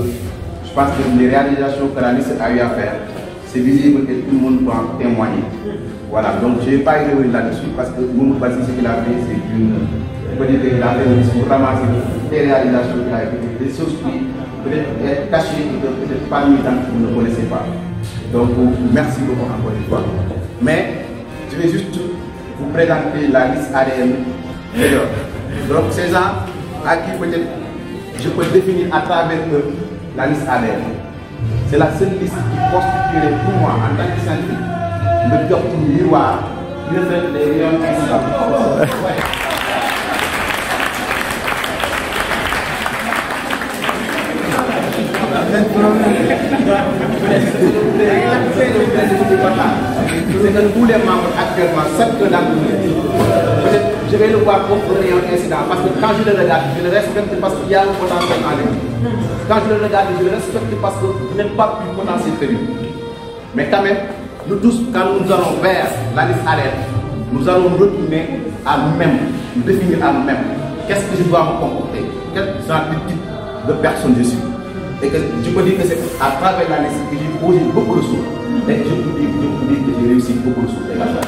je pense que les réalisations que la liste a eu à faire, c'est visible et tout le monde peut en témoigner. Voilà, donc je n'ai pas eu là-dessus parce que Moumoud Bassi, ce qu'il a fait, c'est une. Je peux dire qu'il a fait une liste pour ramasser des réalisations qu'il a fait, des choses qui peut-être être cachées et que peut-être pas militantes que vous ne connaissez pas. Donc merci beaucoup encore une fois. Mais je vais juste vous présenter la liste ADN. Donc ces gens à qui peut-être je peux définir à travers eux la liste ADN. C'est la seule liste qui constituerait pour moi en tant que scientifique le job miroir, le fait des rayons incidents. C'est que tous les membres actuellement, chacun d'entre nous, peut-être je vais le voir comme un rayon incident parce que quand je le regarde, je le respecte parce qu'il y a un potentiel en lui. Quand je le regarde, je le respecte parce que vous n'êtes pas plus potentiel que lui. Mais quand même, nous tous, quand nous allons vers la liste ADN, nous allons retourner à nous-mêmes, nous définir à nous-mêmes qu'est-ce que je dois me comporter, quel genre de type de personne je suis. Et que je peux dire que c'est à travers la liste que j'ai posé beaucoup de choses. Et je peux dire que j'ai réussi beaucoup de choses également.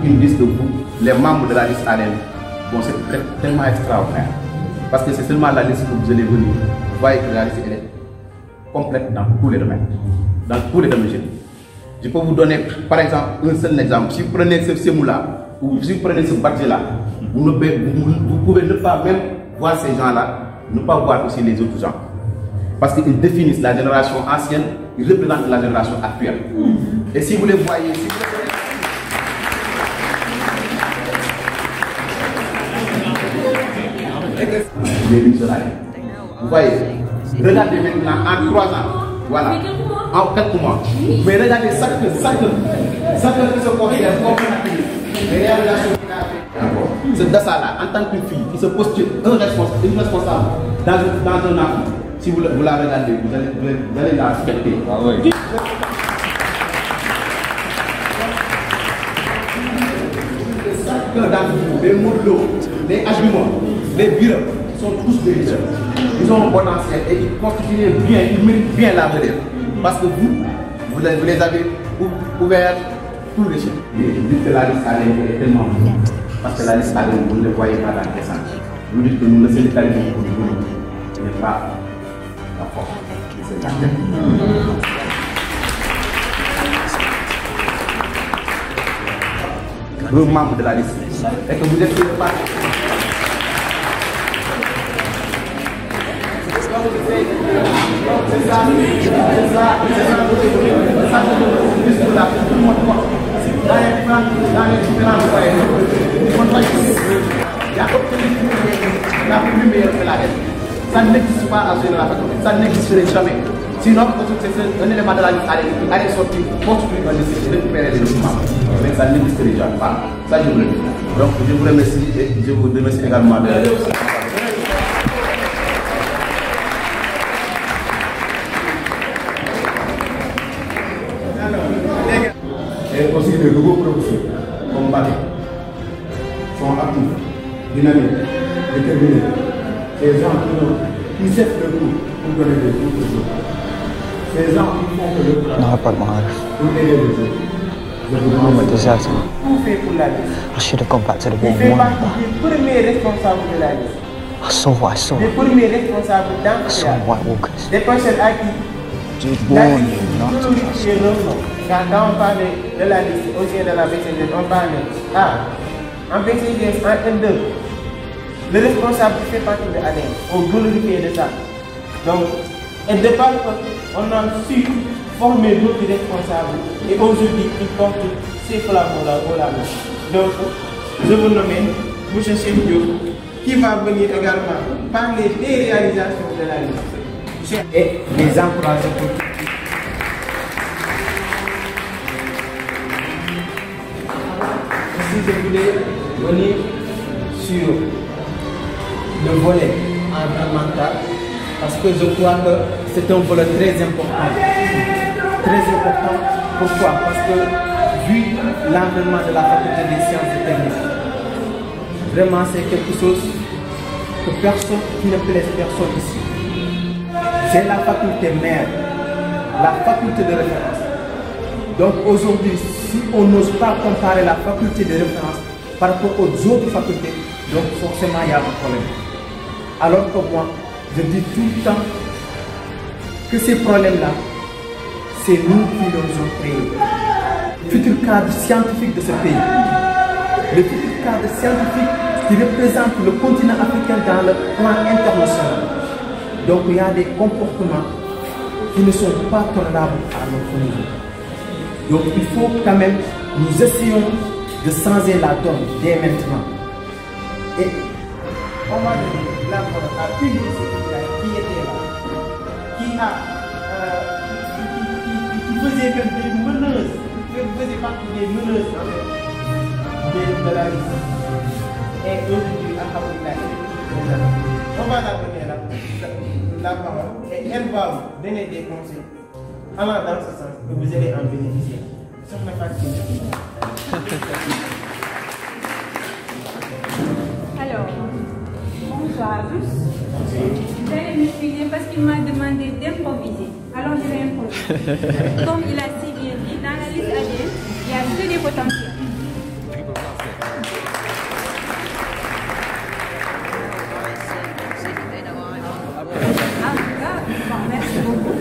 Une liste de vous, les membres de la liste ADN, bon, c'est tellement extraordinaire. Parce que c'est seulement la liste que vous allez venir. Vous voyez que la liste elle est complète dans tous les domaines. Dans tous les domaines. Je peux vous donner, par exemple, un seul exemple. Si vous prenez ce Semoula, ou si vous prenez ce Badjela, vous pouvez ne pas même voir ces gens-là, ne pas voir aussi les autres gens. Parce qu'ils définissent la génération ancienne, ils représentent la génération actuelle. Et si vous les voyez, si vous vous voyez, regardez maintenant en 3 ans, voilà, en quelques mois. Mais regardez chacun qui se considère comme les réalisations qu'il a fait. Ce Dassa-là, en tant qu'une fille, qui se postule une responsable dans un enfant, si vous la regardez, vous allez la respecter. Ah oui. Chacun d'entre vous, les modelos, les ajumons, les bureaux, sont tous des leaders. Ils ont un potentiel et ils constituent bien, ils méritent bien la vedette. Parce que vous les avez ouvert tous les chefs. Et dites que la liste ADN est tellement bonne. Parce que la liste ADN, vous ne le voyez pas dans les centres. Vous dites que nous, le syndicalisme pour nous, n'est pas la force. C'est la tête. Le membre de la liste. Et que vous êtes sur le parti. C'est ça, ça n'existe pas à ce niveau, ça n'existerait jamais. Sinon, c'est un élément de la liste allait sortir, construire un lycée et récupérer les documents. Mais ça n'existerait jamais pas. Ça, je vous le dis. Donc, je vous remercie et je vous remercie également de et aussi de nouveaux professeurs comme Baké sont actifs, dynamiques, déterminés. Ces gens qui cessent le coup pour donner des cours aux autres. Ces gens qui font que le travail pour aider les autres. Je vous demande tout fait pour la liste. I should have gone back to the Il fait partie des premiers responsables de la liste. I saw what I saw. Les premiers responsables dans I saw White Walkers. des personnes à qui Dude warned you not to trust me. quand on parlait de la liste au sein de la BCDS, on parlait en BCDS, en N2, le responsable fait partie de l'ADN, on glorifie de ça. Donc, et de par on a su former d'autres responsables et aujourd'hui ils portent ces flambeaux-là au la main. Donc, je vous nomme M. Cheikh Diop qui va venir également parler des réalisations de la liste. Et les encourager pour si je voulais venir sur le volet environnemental, parce que je crois que c'est un volet très important. Très important. Pourquoi? Parce que vu l'environnement de la faculté des sciences et techniques, vraiment c'est quelque chose qui ne plaise personne ici. C'est la faculté mère, la faculté de référence. Donc aujourd'hui, si on n'ose pas comparer la faculté de référence par rapport aux autres facultés, donc forcément il y a un problème. Alors que moi, je dis tout le temps que ces problèmes-là, c'est nous qui les avons créés. Le futur cadre scientifique de ce pays, le futur cadre scientifique qui représente le continent africain dans le plan international. Donc il y a des comportements qui ne sont pas tolérables à notre niveau. Donc il faut quand même, nous essayons de changer la donne dès maintenant. Et on va donner la parole à une de ces qui était là, qui faisait comme des meneuses, qui faisait partie des meneuses de la liste. Et aujourd'hui, on va la donner la parole et elle va vous donner des conseils allant dans ce sens que vous allez en bénéficier. Sur la facture. Alors, bonsoir à tous. Vous allez m'excuser parce qu'il m'a demandé d'improviser. Alors je vais improviser. Comme il a si bien dit, dans la liste ADN, il y a que des potentiels. Merci beaucoup.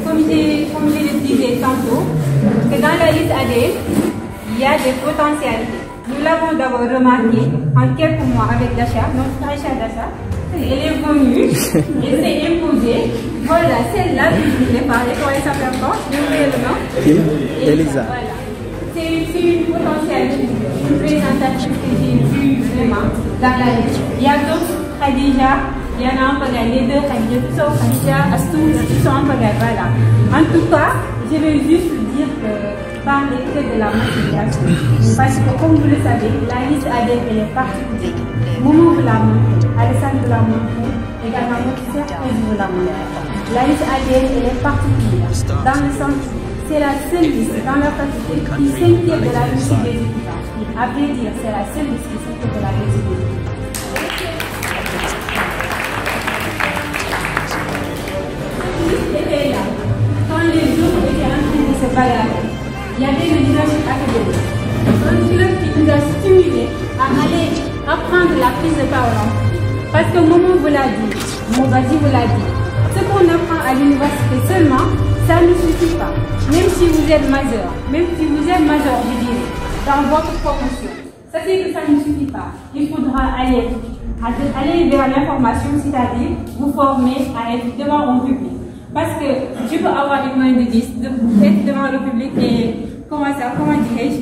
Comme je le disais tantôt, que dans la liste ADN, il y a des potentialités. Nous l'avons d'abord remarqué en quelques mois avec Dacha, notre très chère Dacha. Elle est venue, elle s'est imposée. Voilà, celle-là, je ne l'ai pas. Comment elle s'appelle encore? J'ai oublié le nom. Elisa. Voilà. C'est une potentialité, une présentation que j'ai vue vraiment dans la liste. Il y a d'autres, Khadija, il y en a un peu les deux, Khadija, Astou, ils sont un peu voilà. En tout cas, je vais juste dire que parler que de la motivation. Parce que comme vous le savez, la liste ADN elle est particulière. Momo vous l'a montré, Alessandre vous l'a montré, également notre sœur vous l'a montré. La liste ADN elle est particulière. Dans le sens où c'est la seule liste dans la faculté qui s'inquiète de la réussite des étudiants. À vrai dire, c'est la seule liste qui s'inquiète de la réussite des étudiants. Était là. Quand les autres étaient en train de se bagarrer, il y avait le leadership académique. Un club qui nous a stimulés à aller apprendre la prise de parole. Parce que Momo vous l'a dit, Mobadi vous l'a dit, ce qu'on apprend à l'université seulement, ça ne suffit pas. Même si vous êtes majeur, je dirais, dans votre promotion, ça c'est que ça ne suffit pas. Il faudra aller vers l'information, c'est-à-dire vous former à être devant un public. Parce que tu peux avoir une moyenne de 10, être devant le public et comment dirais-je,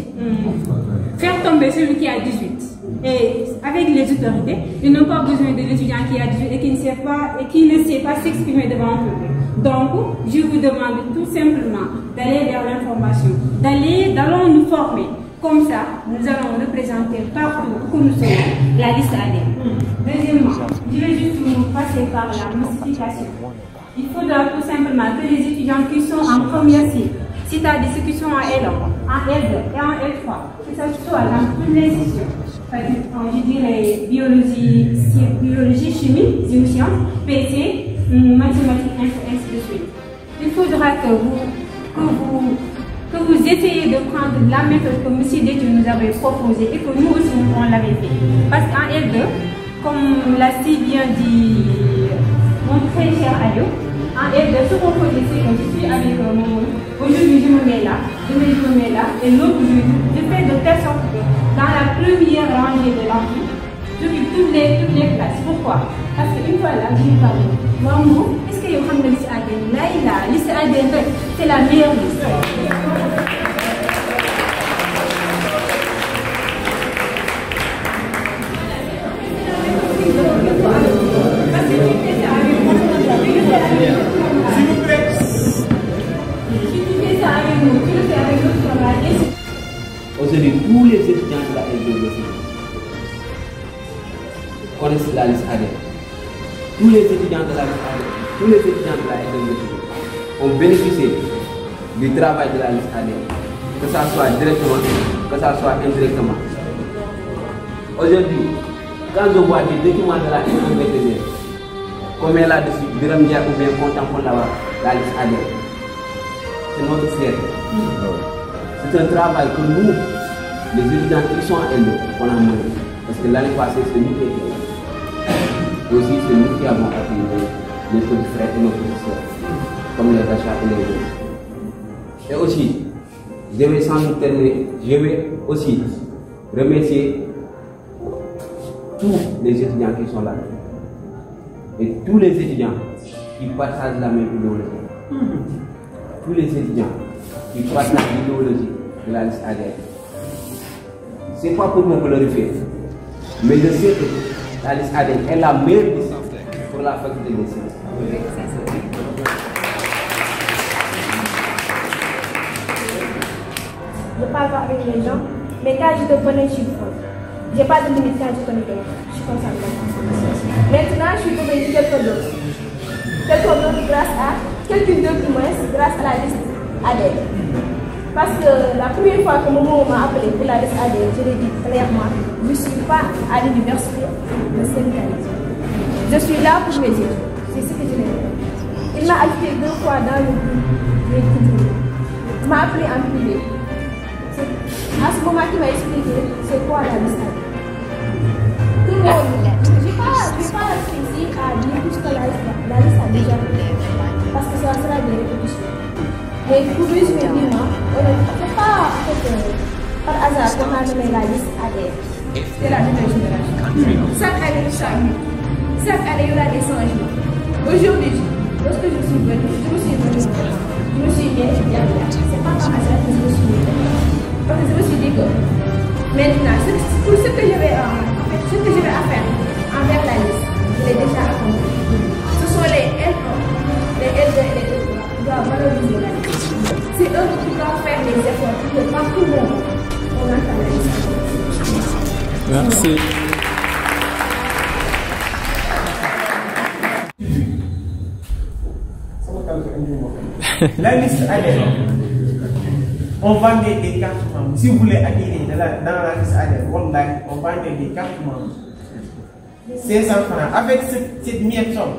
faire tomber celui qui a 18. Et avec les autorités, ils n'ont pas besoin de l'étudiant qui a 18 et qui ne sait pas s'exprimer devant un public. Donc, je vous demande tout simplement d'aller vers l'information, d'allons nous former. Comme ça, nous allons représenter partout où nous sommes la liste ADN. Deuxièmement, je vais juste vous passer par la massification. Il faudra tout simplement que les étudiants qui sont en première cycle, c'est-à-dire ceux qui sont en L1, en L2 et en L3, que ce soit dans toutes les sessions, je dirais biologie, chimie, sciences, PC, mathématiques, ainsi de suite. Il faudra que vous essayez de prendre la méthode que M. Détu nous avait proposée et que nous aussi on l'avait fait. Parce qu'en L2, comme l'a si bien dit mon très cher Ayo, en L2, ce qu'on faisait, c'est que je suis avec mon aujourd'hui je me mets là, demain je me mets là, et l'autre je fais de telle sorte que dans la première rangée de l'ampli, j'occupe toutes les classes. Pourquoi? Parce qu'une fois là, je vais parler. Moi, est-ce que vous avez la liste ADN? Là, la liste ADN, c'est la meilleure liste. S'il vous plaît. Si tu fais ça avec nous, tu le fais avec d'autres travailleurs. Aujourd'hui, tous les étudiants de la L2 connaissent la liste ADN. Tous les étudiants de la liste ADN, tous les étudiants de la L2 ont bénéficié du travail de la liste ADN, que ça soit directement, que ça soit indirectement. Aujourd'hui, quand je vois des documents de la NBTD, comme elle a dessus, Biram Dia ou bien Contemporain la liste ADN, c'est notre frère. C'est un travail que nous, les étudiants qui sont à LE, on a mené. Parce que l'année passée, c'est nous qui étions là. Aussi, c'est nous qui avons appuyé nos petits frères et nos petites soeurs, comme les achats et les autres. Et aussi, je vais sans nous terminer, je vais aussi remercier tous les étudiants qui sont là et tous les étudiants qui partagent la même idéologie. Tous les étudiants qui partagent l'idéologie de la liste ADN. Ce n'est pas pour me glorifier, mais je sais que la liste ADN est la meilleure liste pour la faculté des sciences. Je parle pas avec les gens, mais quand je te connais, je suis proche. Je n'ai pas de limite quand je connais quelqu'un. Je suis comme ça. Maintenant, je suis devenue quelqu'un d'autre. Quelqu'un d'autre grâce à quelqu'un d'autre moins, grâce à la liste ADN. Parce que la première fois que mon maman m'a appelé pour la liste ADN, je l'ai dit clairement, je ne suis pas à l'université de syndicalisme. Je suis là pour mes études. C'est ce que je l'ai dit. Il m'a ajouté 2 fois dans le groupe. Il m'a appelé en privé. À ce moment qu'il m'a expliqué c'est quoi la liste ADN. Tout le monde, je ne vais pas rester ici à dire tout ce que la liste a déjà fait, parce que ça sera des répétitions. Mais pour résumer, c'est pas par hasard qu'on a nommé la liste ADN. C'est la nouvelle génération. Chaque année, nous changeons. Chaque année, il y aura des changements. Aujourd'hui, lorsque je suis venue, je me suis dit, c'est pas par hasard que je me suis venue. Parce que je me suis dit que maintenant, tout ce que je vais faire envers la liste, je l'ai déjà accompli. Ce sont les L1, les L2 et les L3 qui doivent valoriser la liste. C'est eux qui doivent faire des efforts pour que partout le monde, on entend la liste. Merci. La liste ADN. On vendait des cartes membres. Si vous voulez adhérer dans la liste ADN, on vendait des cartes membres. 500 francs. Avec cette miette somme,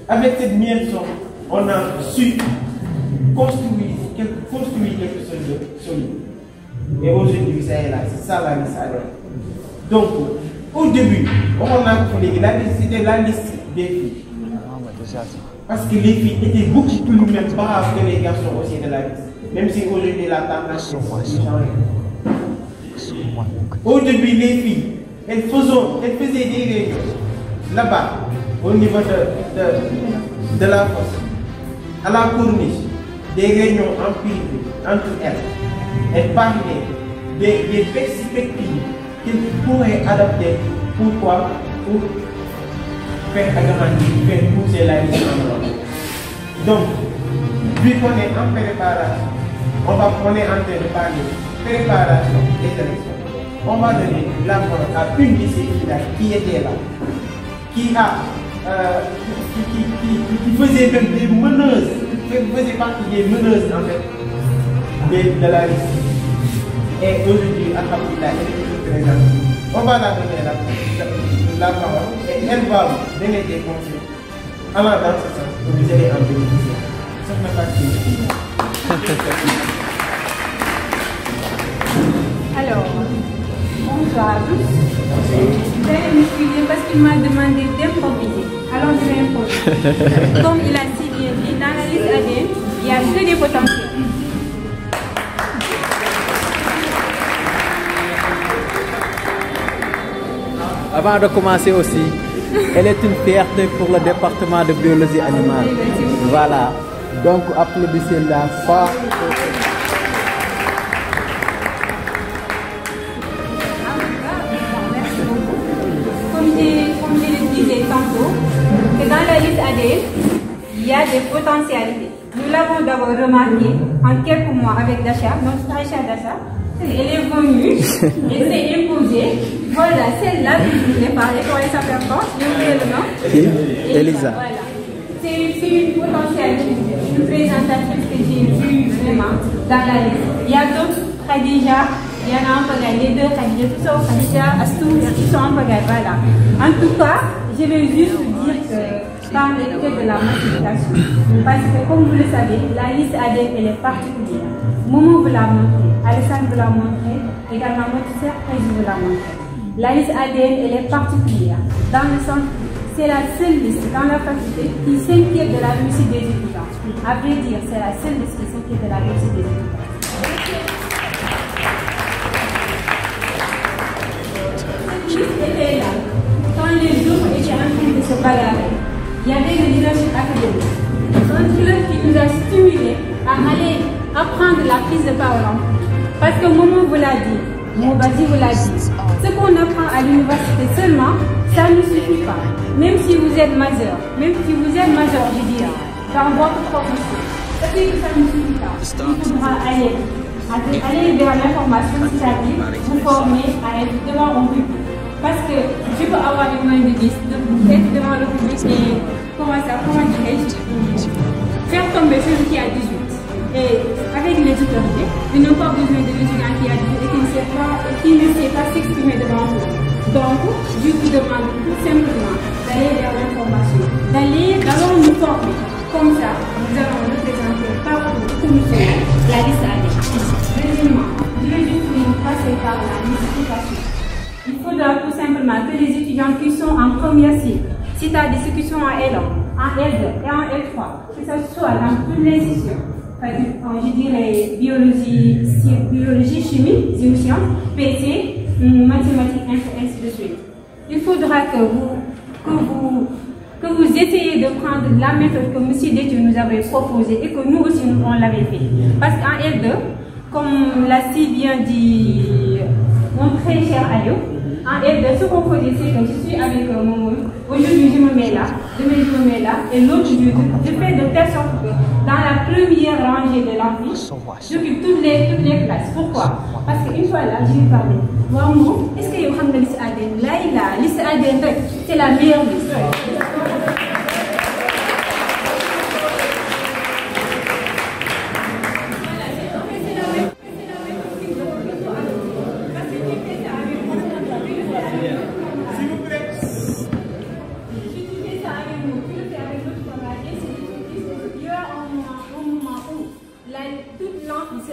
avec cette miette somme, on a su construire quelque chose de solide. Et aujourd'hui, ça est là. C'est ça la liste ADN. Donc, au début, on a fait la liste, c'était la liste des filles. Parce que les filles étaient beaucoup plus même braves que les garçons aussi de la liste. Même si aujourd'hui la tendance change. Au début, les filles, elles faisaient des réunions là-bas, au niveau de la fosse, à la corniche, des réunions en privé entre elles. Elles parlaient des perspectives qu'elles pourraient adapter. Pourquoi? Pour faire agrandir, faire pousser la liste en Europe. Donc, vu qu'on est en préparation, on est en train de parler préparation des élections. On va donner la parole à une de ces filles qui était là, qui faisait même des meneuses, qui faisait partie des meneuses en fait de la liste. Et aujourd'hui, alhamdoulilah, elle est présente. On va la donner la parole et elle va vous donner des conseils allant dans ce sens pour vous aider en bénéficier. Ça ne fait pas de Alors, bonsoir à tous. Je vais m'excuser parce qu'il m'a demandé d'improviser. Alors je vais improviser. Comme il a si bien dit, dans la liste ADN, il y a que des potentiels. Avant de commencer aussi, elle est une fierté pour le département de biologie animale. Voilà. Donc applaudissez-la fort. Comme je le disais tantôt, que dans la liste ADN, il y a des potentialités. Nous l'avons d'abord remarqué en quelques mois avec Dasha, notre Aïcha Dasha. Elle est venue, elle s'est imposée. Voilà, celle-là que je voulais parler. Comment elle s'appelle encore? J'ai oublié le nom. Elisa. Voilà. C'est une potentialité, une présentatrice que j'ai vue vraiment dans la liste. Il y a d'autres, Khadija, Il y en a un pagaille, les deux, Khadija, tout ça, Khadija, Astou, ils sont en pagaille, voilà. En tout cas, je vais juste dire que par le fait de la massification, parce que comme vous le savez, la liste ADN, elle est particulière. Momo vous l'a montré, Alessandre vous l'a montré, également votre sœur, je vous l'a montré. La liste ADN, elle est particulière, dans le sens, c'est la seule liste dans la faculté qui s'inquiète de la réussite des étudiants. À vrai dire, c'est la seule liste qui s'inquiète de la réussite des étudiants. Cette liste était là. Quand les autres étaient en train de se bagarrer, il y avait le leadership académique. Un club qui nous a stimulés à aller apprendre la prise de parole en plus. Parce que Momo vous l'a dit, Mobadi vous l'a dit, ce qu'on apprend à l'université seulement, ça ne suffit pas. Même si vous êtes majeur, je dirais, dans votre profession, ça fait que ça ne suffit pas. Il faudra aller vers l'information, c'est-à-dire vous former à être devant un public. Parce que je peux avoir une main de 10, être devant le public et faire tomber celui qui a 18. Et avec les autorités, ils n'ont pas besoin de l'étudiant qui a 18 et qui ne sait pas s'exprimer devant vous. Donc, je vous demande tout simplement d'aller vers l'information, d'abord nous former. Comme ça, nous allons représenter partout où nous sommes la liste ADN. Deuxièmement, je vais juste passer par la multiplication. Il faudra tout simplement que les étudiants qui sont en première cycle, c'est-à-dire ceux qui sont en L1, en L2 et en L3, que ce soit dans toutes les sessions, je dirais biologie, chimie, géosciences, PC, mathématiques, ainsi de suite. Il faudra que vous essayez de prendre la méthode que M. Détieux nous avait proposée et que nous aussi on l'avait fait. Parce qu'en L2, comme l'a si bien dit mon très cher Ayo, en L2, ce qu'on faisait, c'est que je suis avec mon aujourd'hui je me mets là, demain je me mets là, et l'autre je fais de telle sorte que dans la première rangée de l'amphi, j'occupe toutes les classes. Pourquoi? Parce qu'une fois là, je vais parler. Wow, est-ce que vous avez la liste ADN? Là, la liste ADN, c'est la meilleure liste.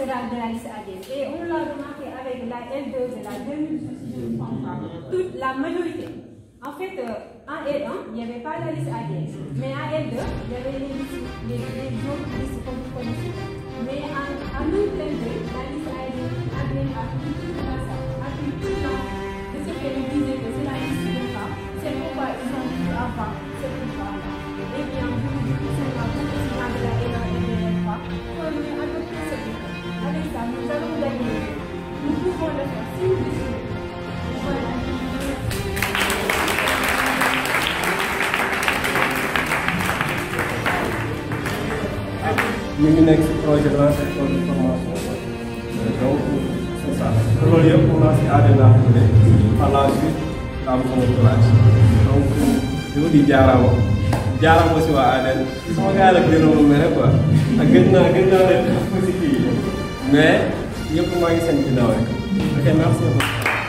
De la liste ADN. Et on l'a remarqué avec la L2 de la 2018, si je ne me trompe pas, toute la majorité. En fait, en L1, il n'y avait pas la liste ADN. Mais en L2, il y avait les autres listes comme vous connaissez. Mais en L2, la liste ADN a pris tout ça, a pris tout ça. De ce qu'elle disait que c'est la liste de femmes. C'est pourquoi ils ont pu avoir cette histoire-là. Et bien, tout simplement, pour les étudiants de la L1 et de la L3, pour mieux adopter cette liste. Avec ça, nous allons gagner. Nous pouvons le faire si nous décidons. Voilà. Ñu ngi nekk ci projet de formation donc c'est ça loolu yëpp pour lancer ADN laa ko tuddee par la suite am sama classe donc li ma di jaaraama si waa ADN sama gars la gënoon a mere quoi ak gën naa leen positif mais ñëpp maa ngi seen ginnaaw rek ok merci beaucoup.